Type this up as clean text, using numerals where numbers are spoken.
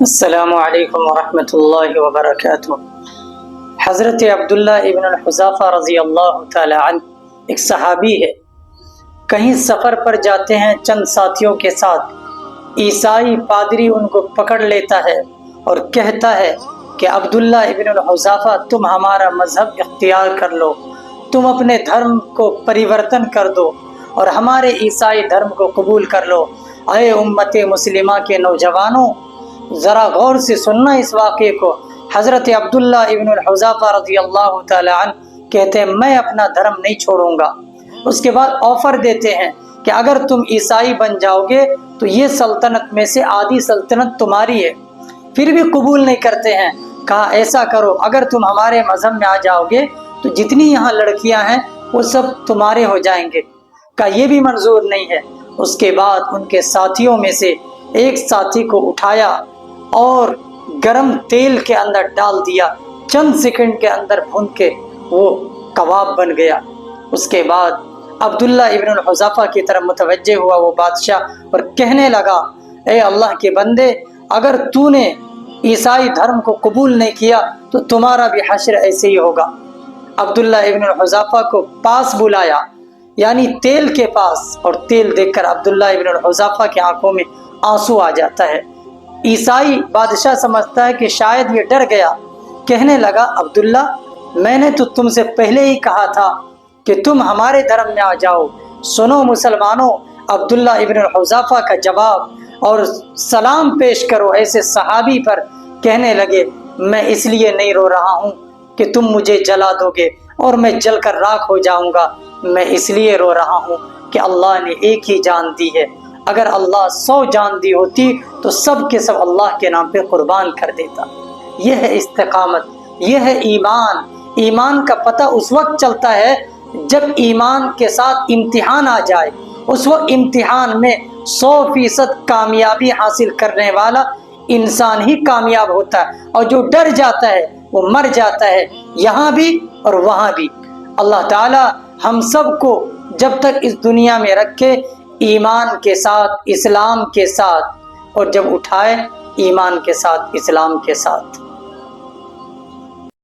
السلام علیکم ورحمۃ اللہ وبرکاتہ۔ حضرت عبداللہ ابن الحذافہ رضی اللہ تعالی عنہ ایک صحابی ہے۔ کہیں سفر پر جاتے ہیں چند ساتھیوں کے ساتھ، عیسائی پادری ان کو پکڑ لیتا ہے اور کہتا ہے کہ عبداللہ ابن الحذافہ تم ہمارا مذہب اختیار کر لو، تم اپنے دھرم کو پریورتن کر دو اور ہمارے عیسائی دھرم کو قبول کر لو۔ اے امت مسلمہ کے نوجوانوں، ذرا غور سے سننا اس واقعے کو۔ حضرت عبداللہ ابن الحذافہ رضی اللہ تعالی عنہ کہتے ہیں میں اپنا دھرم نہیں چھوڑوں گا۔ اس کے بعد آفر دیتے ہیں کہ اگر تم عیسائی بن جاؤ گے تو یہ سلطنت میں سے آدھی سلطنت تمہاری ہے۔ پھر بھی قبول نہیں کرتے ہیں۔ کہا ایسا کرو، اگر تم ہمارے مذہب میں آ جاؤ گے تو جتنی یہاں لڑکیاں ہیں وہ سب تمہارے ہو جائیں گے۔ کہا یہ بھی منظور نہیں ہے۔ اس کے بعد ان کے ساتھیوں میں سے ایک ساتھی کو اٹھایا اور گرم تیل کے اندر ڈال دیا، چند سیکنڈ کے اندر بھون کے وہ کباب بن گیا۔ اس کے بعد عبداللہ ابن الحذافہ کی طرف متوجہ ہوا وہ بادشاہ اور کہنے لگا اے اللہ کے بندے، اگر تو نے عیسائی دھرم کو قبول نہیں کیا تو تمہارا بھی حشر ایسے ہی ہوگا۔ عبداللہ ابن الحذافہ کو پاس بلایا، یعنی تیل کے پاس، اور تیل دیکھ کر عبداللہ ابن الحذافہ کی آنکھوں میں آنسو آ جاتا ہے۔ عیسائی بادشاہ سمجھتا ہے کہ شاید یہ ڈر گیا، کہنے لگا عبداللہ میں نے تو تم سے پہلے ہی کہا تھا کہ تم ہمارے دھرم میں آ جاؤ۔ سنو مسلمانوں، عبداللہ ابن الحذافہ کا جواب اور سلام پیش کرو ایسے صحابی پر۔ کہنے لگے میں اس لیے نہیں رو رہا ہوں کہ تم مجھے جلا دو گے اور میں جل کر راکھ ہو جاؤں گا، میں اس لیے رو رہا ہوں کہ اللہ نے ایک ہی جان دی ہے، اگر اللہ 100 جان دی ہوتی تو سب کے سب اللہ کے نام پہ قربان کر دیتا۔ یہ ہے استقامت، یہ ہے ایمان۔ ایمان کا پتہ اس وقت چلتا ہے جب ایمان کے ساتھ امتحان آ جائے، اس وقت امتحان میں 100% کامیابی حاصل کرنے والا انسان ہی کامیاب ہوتا ہے، اور جو ڈر جاتا ہے وہ مر جاتا ہے، یہاں بھی اور وہاں بھی۔ اللہ تعالی ہم سب کو جب تک اس دنیا میں رکھے ایمان کے ساتھ، اسلام کے ساتھ، اور جب اٹھائے ایمان کے ساتھ، اسلام کے ساتھ۔